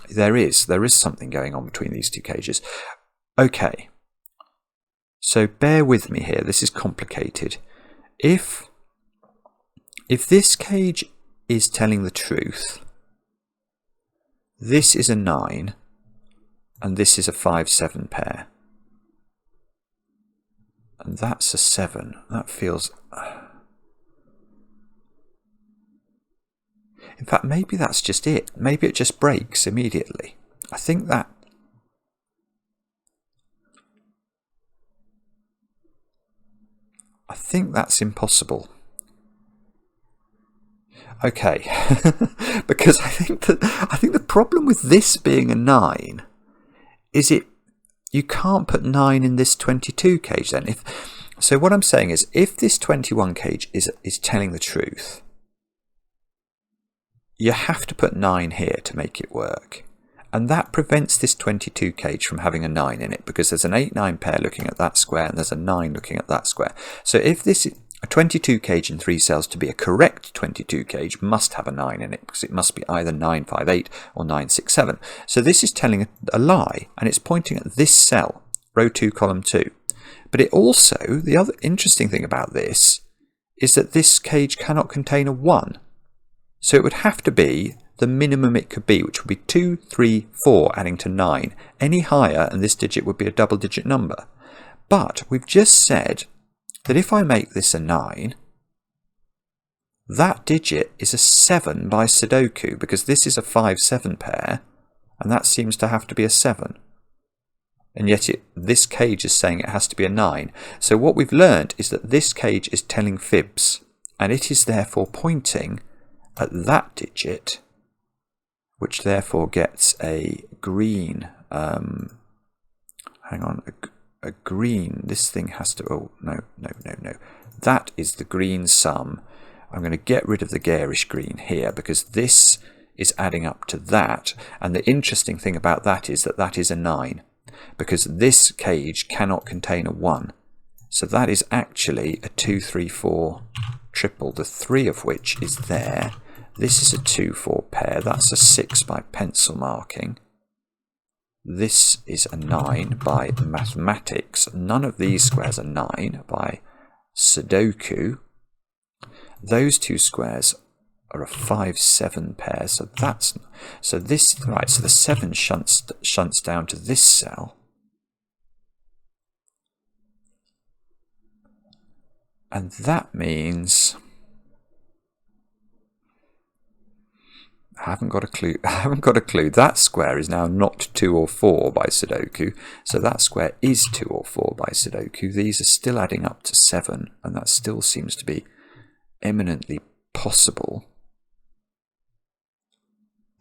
There is something going on between these two cages. Okay. So bear with me here. This is complicated. If this cage is telling the truth, this is a 9 and this is a 5, 7 pair. And that's a 7. That feels... In fact, maybe that's just it. Maybe it just breaks immediately. I think that's impossible. Okay, because I think the problem with this being a 9 is you can't put 9 in this 22 cage then. So what I'm saying is, if this 21 cage is telling the truth, you have to put 9 here to make it work. And that prevents this 22 cage from having a 9 in it, because there's an 8, 9 pair looking at that square and there's a 9 looking at that square. So if this a 22 cage in 3 cells to be a correct 22 cage must have a 9 in it, because it must be either 9, 5, 8 or 9, 6, 7. So this is telling a lie, and it's pointing at this cell, row 2, column 2. But it also, the other interesting thing about this is that this cage cannot contain a 1. So it would have to be the minimum it could be, which would be 2, 3, 4, adding to 9. Any higher, and this digit would be a double-digit number. But we've just said that if I make this a 9, that digit is a 7 by Sudoku, because this is a 5, 7 pair, and that seems to have to be a 7. And yet this cage is saying it has to be a 9. So what we've learned is that this cage is telling fibs, and it is therefore pointing at that digit, which therefore gets a green, hang on, a green, this thing has to, oh, no, that is the green sum. I'm going to get rid of the garish green here, because this is adding up to that, and the interesting thing about that is that is a 9, because this cage cannot contain a 1. So that is actually a 2, 3, 4 triple, the 3 of which is there. This is a 2, 4 pair. That's a 6 by pencil marking. This is a 9 by mathematics. None of these squares are 9 by Sudoku. Those two squares are a 5, 7 pair. So this right. So the 7 shunts down to this cell. And that means... I haven't got a clue. That square is now not 2 or 4 by Sudoku, so that square is 2 or 4 by Sudoku. These are still adding up to 7, and that still seems to be eminently possible.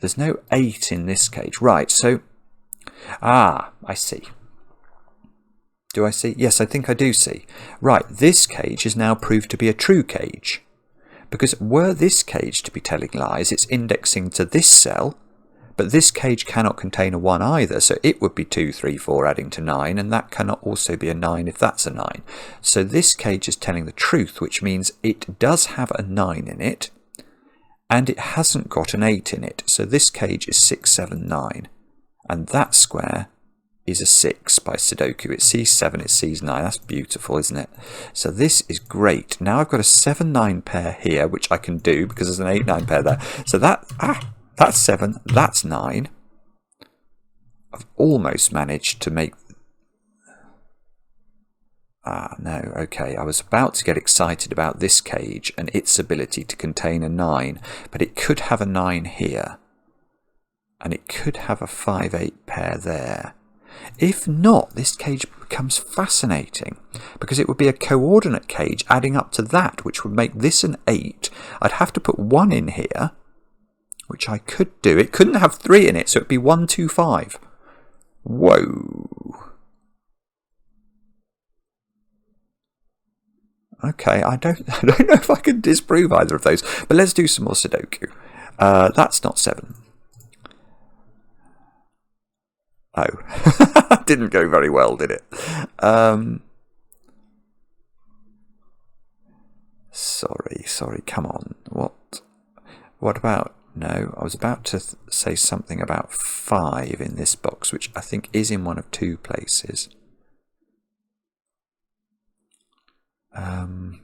There's no 8 in this cage. Right, so... I see. Do I see? Yes, I think I do see. Right, this cage is now proved to be a true cage. Because were this cage to be telling lies, it's indexing to this cell, but this cage cannot contain a 1 either, so it would be 2, 3, 4 adding to 9, and that cannot also be a 9 if that's a 9. So this cage is telling the truth, which means it does have a 9 in it, and it hasn't got an 8 in it. So this cage is 6, 7, 9, and that square is a 6 by Sudoku. It sees 7, it sees 9. That's beautiful, isn't it? So this is great. Now I've got a 7-9 pair here, which I can do because there's an 8-9 pair there. So that's 7, that's 9. I've almost managed to make... no, okay. I was about to get excited about this cage and its ability to contain a 9, but it could have a 9 here. And it could have a 5-8 pair there. If not, this cage becomes fascinating because it would be a coordinate cage adding up to that, which would make this an 8. I'd have to put 1 in here, which I could do. It couldn't have 3 in it, so it'd be 1, 2, 5. Whoa. Okay, I don't know if I can disprove either of those, but let's do some more Sudoku. That's not 7. Oh, didn't go very well, did it? Sorry, come on. What about... No, I was about to say something about 5 in this box, which I think is in one of 2 places.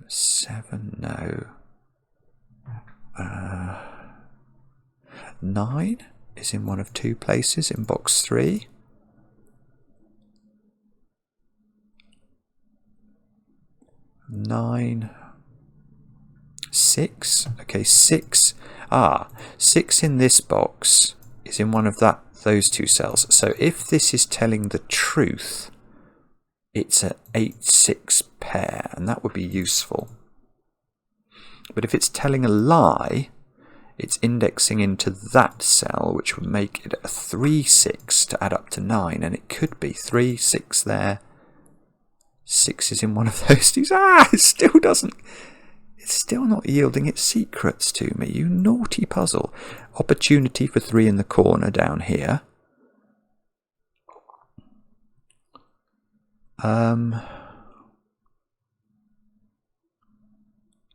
7, no. 9 is in one of 2 places in box 3. 9, 6. Okay, 6. 6 in this box is in one of those 2 cells. So if this is telling the truth, it's an 8-6 pair, and that would be useful. But if it's telling a lie, it's indexing into that cell, which would make it a 3-6 to add up to 9, and it could be 3, 6 there. 6 is in one of those 2. It still doesn't... It's still not yielding its secrets to me, you naughty puzzle. Opportunity for 3 in the corner down here.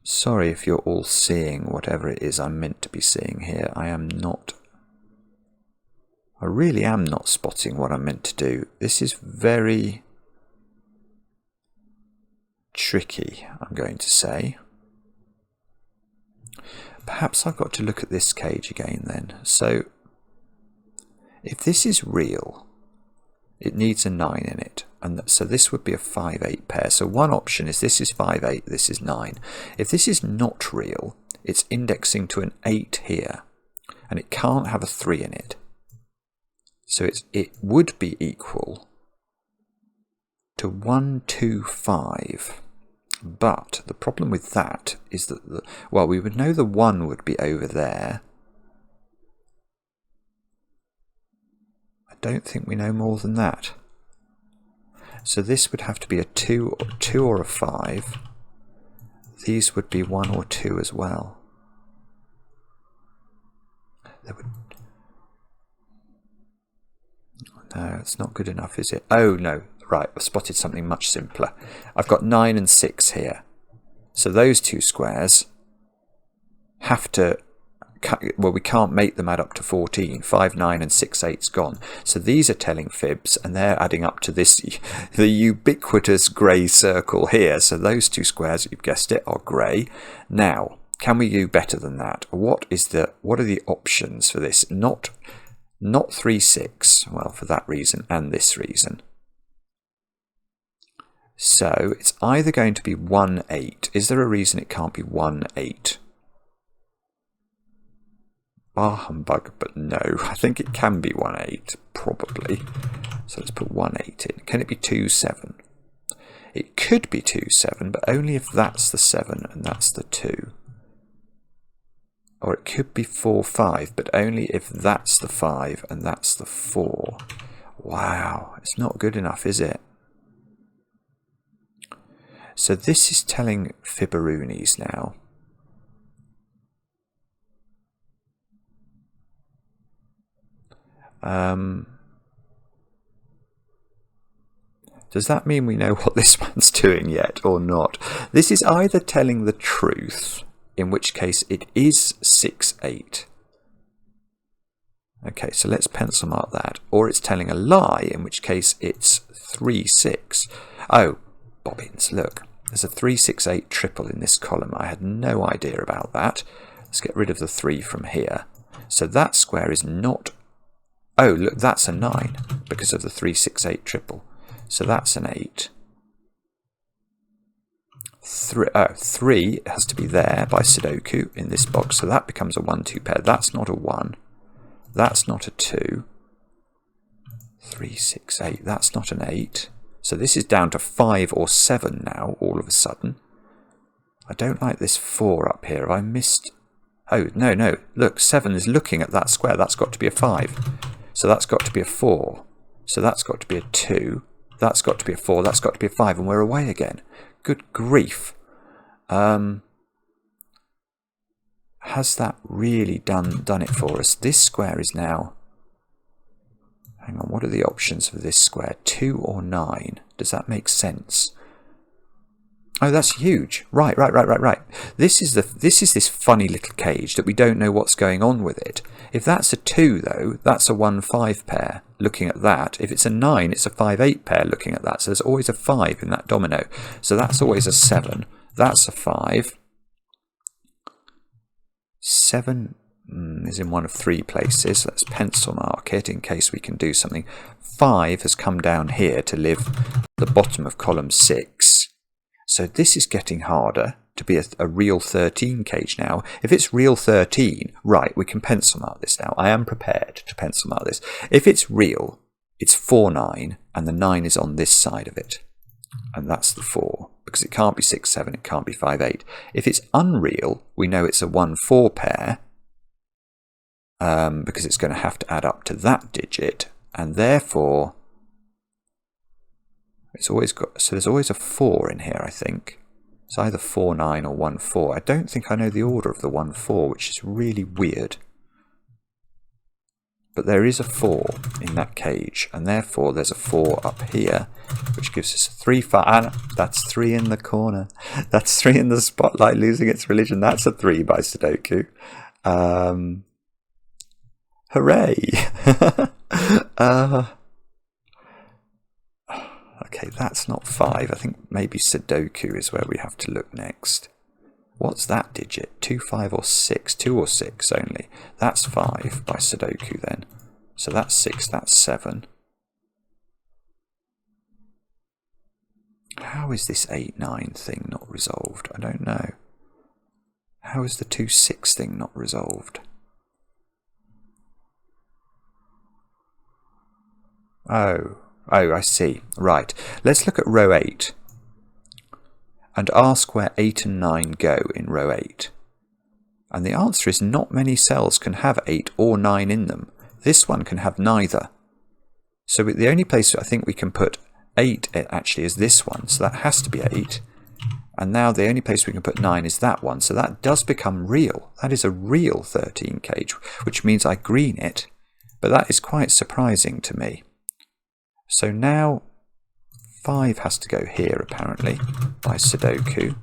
Sorry if you're all seeing whatever it is I'm meant to be seeing here. I am not... I really am not spotting what I'm meant to do. This is very tricky, I'm going to say. Perhaps I've got to look at this cage again then. So, if this is real, it needs a 9 in it. And so this would be a 5-8 pair. So one option is this is 5-8, this is 9. If this is not real, it's indexing to an 8 here. And it can't have a 3 in it. So it would be equal to 1, 2, 5. But the problem with that is that, well, we would know the 1 would be over there. I don't think we know more than that. So this would have to be a 2 or a 5. These would be 1 or 2 as well. No, it's not good enough, is it? Oh, no. Right, I've spotted something much simpler. I've got 9 and 6 here. So those 2 squares have to... Well, we can't make them add up to 14. 5, 9 and 6, 8's gone. So these are telling fibs, and they're adding up to this, the ubiquitous grey circle here. So those 2 squares, you've guessed it, are grey. Now, can we do better than that? What are the options for this? Not 3, 6. Well, for that reason and this reason. So it's either going to be 1, 8. Is there a reason it can't be 1, 8? Bar humbug, but no. I think it can be 1, 8, probably. So let's put 1, 8 in. Can it be 2, 7? It could be 2, 7, but only if that's the 7 and that's the 2. Or it could be 4, 5, but only if that's the 5 and that's the 4. Wow, it's not good enough, is it? So this is telling fibberoonies now. Does that mean we know what this one's doing yet or not? This is either telling the truth, in which case it is 6, 8. Okay, so let's pencil mark that. Or it's telling a lie, in which case it's 3, 6. Oh, bobbins, look. There's a 3, 6, 8 triple in this column. I had no idea about that. Let's get rid of the 3 from here. So that square is not... Oh, look, that's a 9 because of the 3, 6, 8 triple. So that's an 8. 3 has to be there by Sudoku in this box. So that becomes a 1, 2 pair. That's not a 1. That's not a 2. 3, 6, 8. That's not an 8. So this is down to 5 or 7 now, all of a sudden. I don't like this 4 up here. Have I missed... Oh, no, no. Look, 7 is looking at that square. That's got to be a 5. So that's got to be a 4. So that's got to be a 2. That's got to be a 4. That's got to be a 5. And we're away again. Good grief. Has that really done it for us? This square is now... Hang on, what are the options for this square? 2 or 9? Does that make sense? Oh, that's huge. Right. This is this funny little cage that we don't know what's going on with it. If that's a 2, though, that's a 1, 5 pair looking at that. If it's a 9, it's a 5, 8 pair looking at that. So there's always a 5 in that domino. So that's always a 7. That's a 5. 7 is in one of 3 places. Let's pencil mark it in case we can do something. 5 has come down here to live at the bottom of column 6. So this is getting harder to be a real 13 cage now. If it's real 13, right, we can pencil mark this now. I am prepared to pencil mark this. If it's real, it's 4, 9, and the 9 is on this side of it. And that's the 4, because it can't be 6, 7, it can't be 5, 8. If it's unreal, we know it's a 1, 4 pair, because it's going to have to add up to that digit, and therefore it's always got, so there's always a 4 in here, I think. It's either 4, 9 or 1, 4. I don't think I know the order of the 1, 4, which is really weird. But there is a 4 in that cage, and therefore there's a 4 up here, which gives us a 3, 5. And that's 3 in the corner. That's 3 in the spotlight losing its religion. That's a 3 by Sudoku. Hooray! Okay, that's not 5. I think maybe Sudoku is where we have to look next. What's that digit? 2, 5 or 6? 2 or 6 only. That's 5 by Sudoku then. So that's 6, that's 7. How is this 8, 9 thing not resolved? I don't know. How is the 2, 6 thing not resolved? Oh, I see. Right. Let's look at row 8 and ask where 8 and 9 go in row 8. And the answer is not many cells can have 8 or 9 in them. This one can have neither. So the only place I think we can put 8 actually is this one. So that has to be 8. And now the only place we can put 9 is that one. So that does become real. That is a real 13 cage, which means I green it. But that is quite surprising to me. So now 5 has to go here apparently by Sudoku.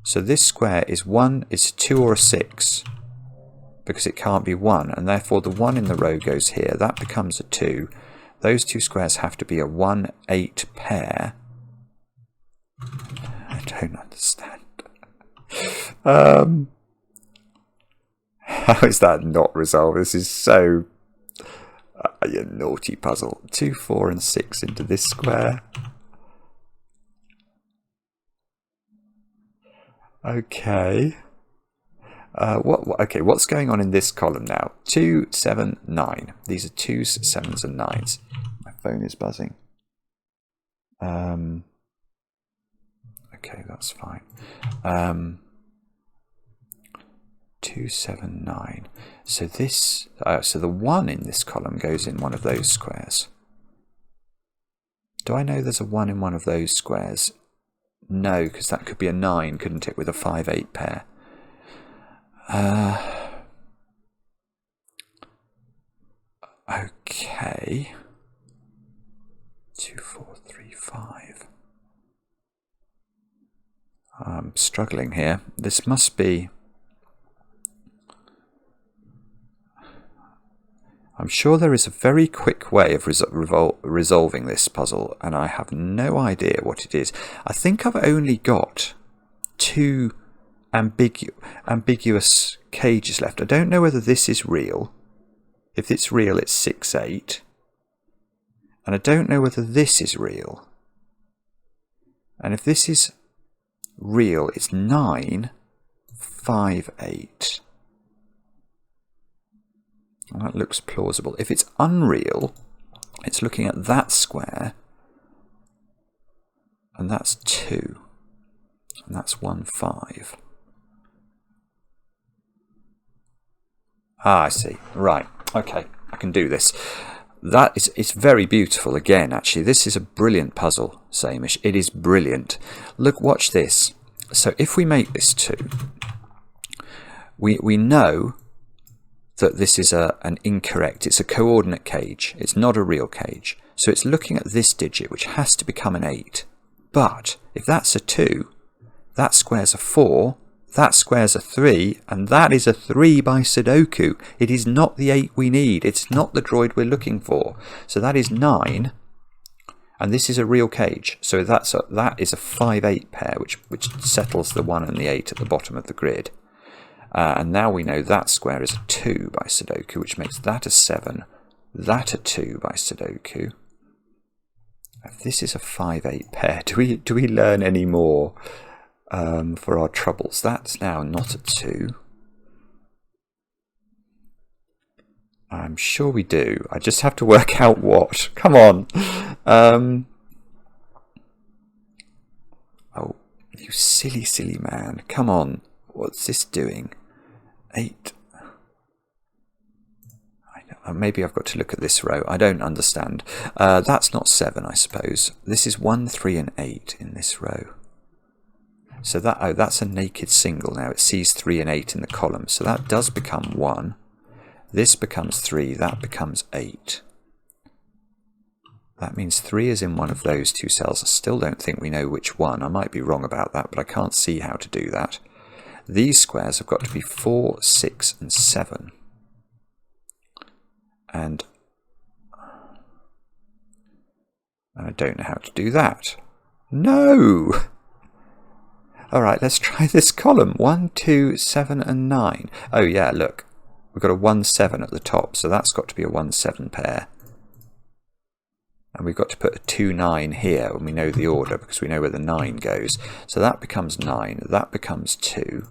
So this square is 1, it's a 2 or a 6 because it can't be 1, and therefore the 1 in the row goes here. That becomes a 2. Those 2 squares have to be a 1, 8 pair. I don't understand. How is that not resolved? This is so... you naughty puzzle. 2, 4 and 6 into this square. Okay. Okay, what's going on in this column now? 2, 7, 9. These are 2s, 7s and 9s. My phone is buzzing. Okay, that's fine. 2, 7, 9. So this, so the 1 in this column goes in one of those squares. Do I know there's a 1 in one of those squares? No, because that could be a 9, couldn't it, with a 5, 8 pair? Okay. 2, 4, 3, 5. I'm struggling here. This must be... I'm sure there is a very quick way of resolving this puzzle, and I have no idea what it is. I think I've only got 2 ambiguous cages left. I don't know whether this is real. If it's real, it's 6, 8. And I don't know whether this is real. And if this is real, it's 9, 5, 8. Well, that looks plausible. If it's unreal, it's looking at that square, and that's 2, and that's 1, 5. Ah, I see. Right. Okay, I can do this. It's very beautiful again, actually. This is a brilliant puzzle, Samish. It is brilliant. Look, watch this. So if we make this 2, we know that this is an incorrect, it's a coordinate cage. It's not a real cage. So it's looking at this digit, which has to become an 8. But if that's a 2, that square's a 4, that square's a 3, and that is a 3 by Sudoku. It is not the 8 we need. It's not the droid we're looking for. So that is 9, and this is a real cage. So that is a 5-8 pair, which settles the 1 and the 8 at the bottom of the grid. And now we know that square is a 2 by Sudoku, which makes that a 7, that a 2 by Sudoku. If this is a 5-8 pair, do we learn any more for our troubles? That's now not a 2. I'm sure we do. I just have to work out what. Come on. Oh, you silly, silly man. Come on. What's this doing? 8. Maybe I've got to look at this row. I don't understand. That's not 7, I suppose. This is 1, 3, and 8 in this row. So that's a naked single now. It sees 3 and 8 in the column. So that does become 1. This becomes 3. That becomes 8. That means 3 is in one of those 2 cells. I still don't think we know which one. I might be wrong about that, but I can't see how to do that. These squares have got to be 4, 6, and 7. And I don't know how to do that. No! Alright, let's try this column. 1, 2, 7, and 9. Oh yeah, look. We've got a 1, 7 at the top, so that's got to be a 1, 7 pair. And we've got to put a 2, 9 here when we know the order, because we know where the 9 goes. So that becomes 9, that becomes 2.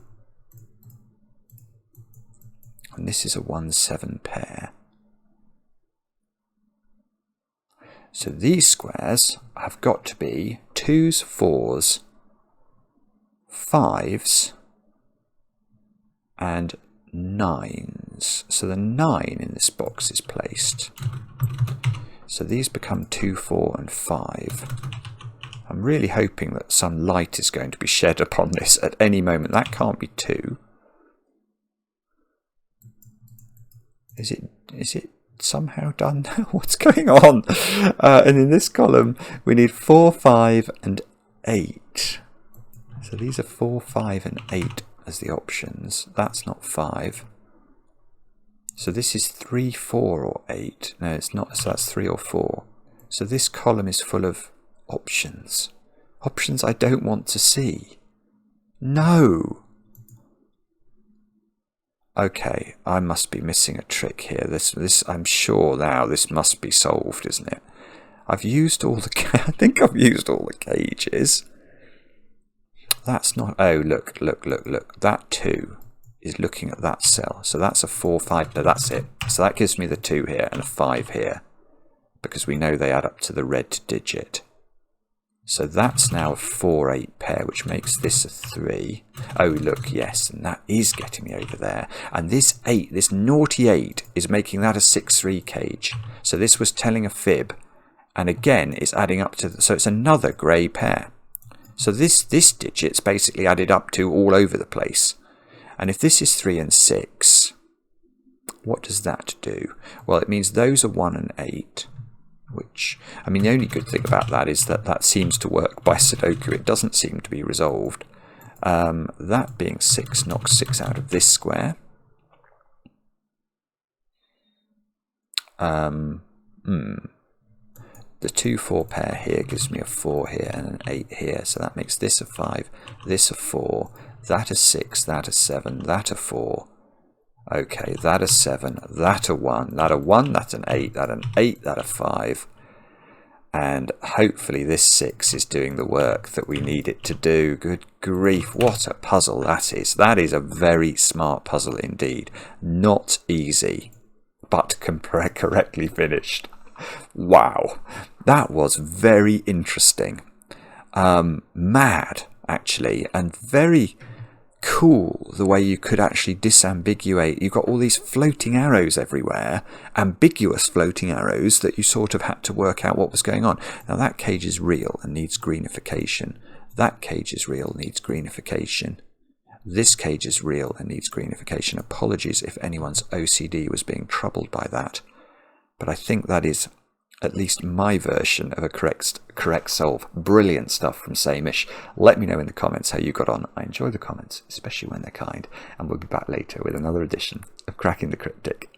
And this is a 1, 7 pair. So these squares have got to be 2s, 4s, 5s, and 9s. So the 9 in this box is placed. So these become 2, 4, and 5. I'm really hoping that some light is going to be shed upon this at any moment. That can't be 2. Is it somehow done now? What's going on? And in this column we need 4, 5, and 8. So these are 4, 5, and 8 as the options. That's not 5. So this is 3, 4, or 8. No, it's not. So that's 3 or 4. So this column is full of options. Options I don't want to see. No! Okay, I must be missing a trick here. This I'm sure now this must be solved, isn't it? I've used all the I think I've used all the cages. That's not. Oh, look. That 2 is looking at that cell. So that's a 4, 5. No, that's it. So that gives me the 2 here and a 5 here, because we know they add up to the red digit. So that's now a 4, 8 pair, which makes this a 3. Oh, look, yes, and that is getting me over there. And this 8, this naughty 8, is making that a 6, 3 cage. So this was telling a fib, and again, it's adding up to. So it's another grey pair. So this digit's basically added up to all over the place. And if this is 3 and 6, what does that do? Well, it means those are 1 and 8. Which, I mean, the only good thing about that is that that seems to work by Sudoku. It doesn't seem to be resolved. That being 6 knocks 6 out of this square. The 2-4 pair here gives me a 4 here and an 8 here, so that makes this a 5, this a 4, that a 6, that a 7, that a 4. Okay, that a 7, that a 1, that a 1, that's an 8, that an 8, that a 5. And hopefully this 6 is doing the work that we need it to do. Good grief, what a puzzle that is. That is a very smart puzzle indeed. Not easy, but correctly finished. Wow, that was very interesting. Mad, actually, and very cool the way you could actually disambiguate. You've got all these floating arrows everywhere, ambiguous floating arrows that you sort of had to work out what was going on. Now that cage is real and needs greenification. That cage is real, needs greenification. This cage is real and needs greenification. Apologies if anyone's OCD was being troubled by that. But I think that is at least my version of a correct solve. Brilliant stuff from Samish. Let me know in the comments how you got on. I enjoy the comments, especially when they're kind. And we'll be back later with another edition of Cracking the Cryptic.